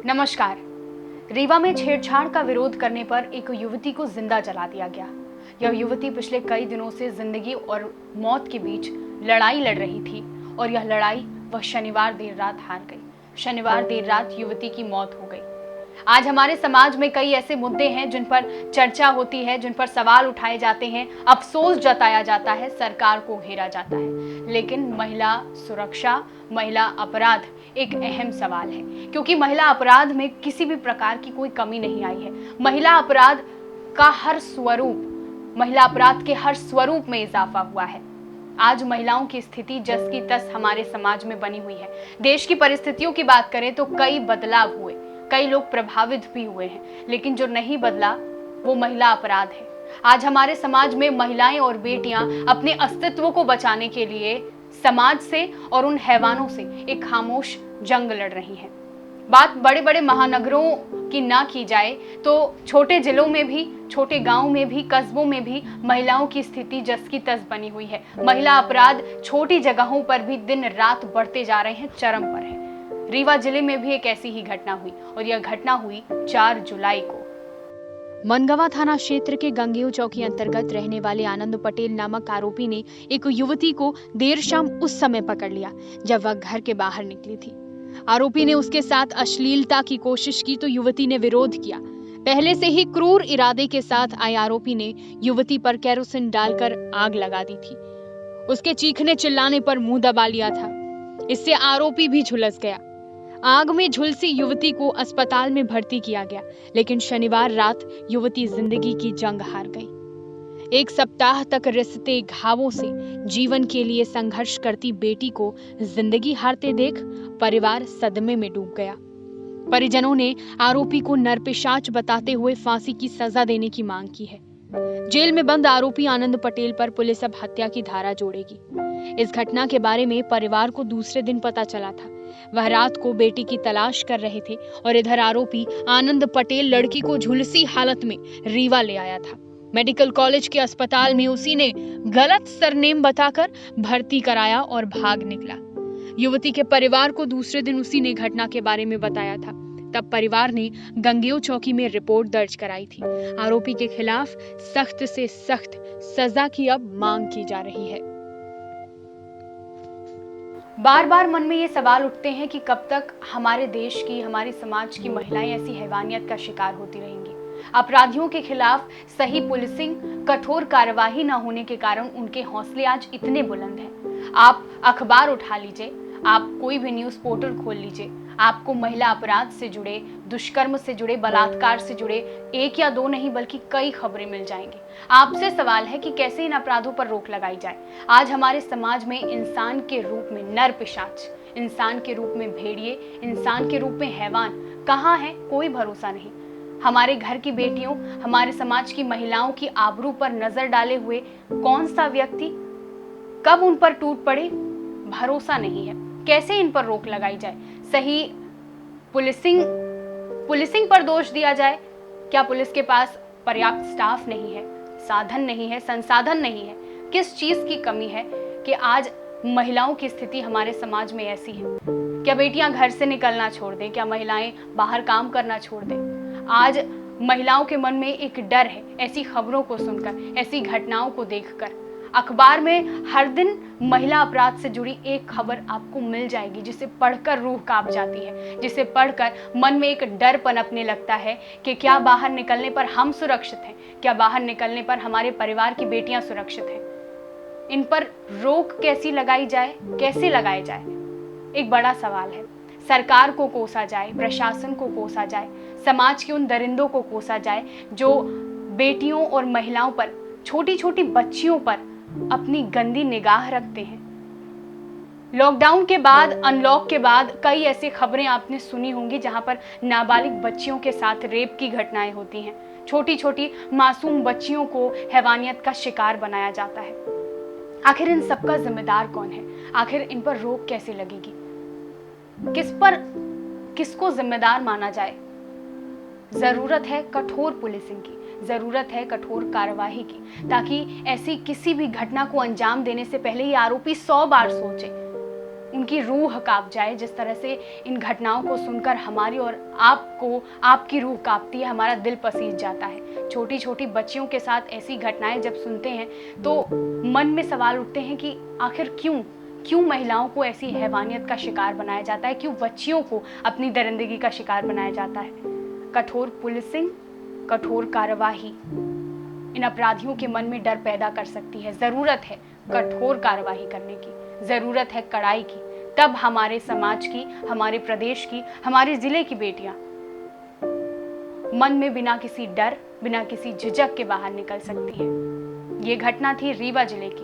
नमस्कार। रीवा में छेड़छाड़ का विरोध करने पर एक युवती को जिंदा जला दिया गया। यह युवती पिछले कई दिनों से जिंदगी और मौत के बीच लड़ाई लड़ रही थी और यह लड़ाई वह शनिवार देर रात हार गई। शनिवार देर रात युवती की मौत हो गई। आज हमारे समाज में कई ऐसे मुद्दे हैं जिन पर चर्चा होती है, जिन पर सवाल उठाए जाते हैं, अफसोस जताया जाता है, सरकार को घेरा जाता है। लेकिन महिला सुरक्षा, महिला अपराध एक अहम सवाल है, क्योंकि महिला अपराध में किसी भी प्रकार की कोई कमी नहीं आई है। महिला अपराध के हर स्वरूप में इजाफा हुआ है। आज महिलाओं की स्थिति जस की तस हमारे समाज में बनी हुई है। देश की परिस्थितियों की बात करें तो कई बदलाव हुए, कई लोग प्रभावित भी हुए हैं, लेकिन जो नहीं बदला वो महिला अपराध है। आज हमारे समाज में महिलाएं और बेटियां अपने अस्तित्व को बचाने के लिए समाज से और उन हैवानों से एक खामोश जंग लड़ रही हैं। बात बड़े बड़े महानगरों की ना की जाए तो छोटे जिलों में भी, छोटे गांव में भी, कस्बों में भी महिलाओं की स्थिति जस की तस बनी हुई है। महिला अपराध छोटी जगहों पर भी दिन रात बढ़ते जा रहे हैं, चरम पर है। रीवा जिले में भी एक ऐसी ही घटना हुई और यह घटना हुई 4 जुलाई को। मनगवा थाना क्षेत्र के गंगेऊ चौकी अंतर्गत रहने वाले आनंद पटेल नामक आरोपी ने एक युवती को देर शाम उस समय पकड़ लिया जब वह घर के बाहर निकली थी। आरोपी ने उसके साथ अश्लीलता की कोशिश की तो युवती ने विरोध किया। पहले से ही क्रूर इरादे के साथ आए आरोपी ने युवती पर केरोसिन डालकर आग लगा दी थी। उसके चीखने चिल्लाने पर मुंह दबा लिया था। इससे आरोपी भी झुलस गया। आग में झुलसी युवती को अस्पताल में भर्ती किया गया, लेकिन शनिवार रात युवती जिंदगी की जंग हार गई। 1 सप्ताह तक रिश्ते घावों से जीवन के लिए संघर्ष करती बेटी को जिंदगी हारते देख परिवार सदमे में डूब गया। परिजनों ने आरोपी को नरपिशाच बताते हुए फांसी की सजा देने की मांग की है। जेल में बंद आरोपी आनंद पटेल पर पुलिस अब हत्या की धारा जोड़ेगी। इस घटना के बारे में परिवार को दूसरे दिन पता चला था। वह रात को बेटी की तलाश कर रहे थे और इधर आरोपी आनंद पटेल लड़की को झुलसी हालत में रीवा ले आया था। मेडिकल कॉलेज के अस्पताल में उसी ने गलत सरनेम बताकर भर्ती कराया और भाग निकला। युवती के परिवार को दूसरे दिन उसी ने घटना के बारे में बताया था। तब परिवार ने गंगेऊ चौकी में रिपोर्ट दर्ज कराई थी। आरोपी के खिलाफ सख्त से सख्त सजा की अब मांग की जा रही है। बार बार मन में ये सवाल उठते हैं कि कब तक हमारे देश की, हमारे समाज की महिलाएं ऐसी हैवानियत का शिकार होती रहेंगी। अपराधियों के खिलाफ सही पुलिसिंग, कठोर कार्यवाही न होने के कारण उनके हौसले आज इतने बुलंद हैं। आप अखबार उठा लीजिए, आप कोई भी न्यूज़ पोर्टल खोल लीजिए, आपको महिला अपराध से जुड़े, दुष्कर्म से जुड़े, बलात्कार से जुड़े 1 या 2 नहीं बल्कि कई खबरें मिल जाएंगी। आपसे सवाल है कि कैसे इन अपराधों पर रोक लगाई जाए। आज हमारे समाज में इंसान के रूप में नरपिशाच, इंसान के रूप में भेड़िए, इंसान के रूप में हैवान कहाँ है, कोई भरोसा नहीं। हमारे घर की बेटियों, हमारे समाज की महिलाओं की आबरू पर नजर डाले हुए कौन सा व्यक्ति कब उन पर टूट पड़े, भरोसा नहीं है। कैसे इन पर रोक लगाई जाए? सही पुलिसिंग पर दोष दिया जाए। क्या पुलिस के पास पर्याप्त स्टाफ नहीं है, साधन नहीं है, संसाधन नहीं है? किस चीज की कमी है कि आज महिलाओं की स्थिति हमारे समाज में ऐसी है? क्या बेटियां घर से निकलना छोड़ दें? क्या महिलाएं बाहर काम करना छोड़ दें? आज महिलाओं के मन में एक डर है, ऐसी खबरों को सुनकर, ऐसी घटनाओं को देखकर। अखबार में हर दिन महिला अपराध से जुड़ी एक खबर आपको मिल जाएगी जिसे पढ़कर रूह कांप जाती है, जिसे पढ़कर मन में एक डर पनपने लगता है कि क्या बाहर निकलने पर हम सुरक्षित हैं? क्या बाहर निकलने पर हमारे परिवार की बेटियां सुरक्षित हैं? इन पर रोक कैसी लगाई जाए, कैसे लगाए जाए, एक बड़ा सवाल है। सरकार को कोसा जाए, प्रशासन को कोसा जाए, समाज के उन दरिंदों को कोसा जाए जो बेटियों और महिलाओं पर, छोटी छोटी बच्चियों पर अपनी गंदी निगाह रखते हैं। लॉकडाउन के बाद, अनलॉक के बाद कई ऐसी खबरें आपने सुनी होंगी जहां पर नाबालिग बच्चियों के साथ रेप की घटनाएं होती हैं। छोटी छोटी मासूम बच्चियों को हैवानियत का शिकार बनाया जाता है। आखिर इन सबका जिम्मेदार कौन है? आखिर इन पर रोक कैसे लगेगी? किसको जिम्मेदार माना जाए? जरूरत है कठोर पुलिसिंग की, जरूरत है कठोर कार्यवाही की, ताकि ऐसी किसी भी घटना को अंजाम देने से पहले ये आरोपी 100 बार सोचे। उनकी रूह कांप जाए। जिस तरह से इन घटनाओं को सुनकर हमारी और आपकी रूह कांपती है, हमारा दिल पसीज जाता है। छोटी छोटी बच्चियों के साथ ऐसी घटनाएं जब सुनते हैं तो मन में सवाल उठते हैं कि आखिर क्यों महिलाओं को ऐसी हैवानियत का शिकार बनाया जाता है, क्यों बच्चियों को अपनी दरिंदगी का शिकार बनाया जाता है। कठोर पुलिसिंग, कठोर कार्यवाही इन अपराधियों के मन में डर पैदा कर सकती है। जरूरत है कठोर कार्यवाही करने की, जरूरत है कड़ाई की। तब हमारे समाज की, हमारे प्रदेश की, हमारे जिले की बेटियां मन में बिना किसी डर, बिना किसी झिझक के बाहर निकल सकती हैं। ये घटना थी रीवा जिले की।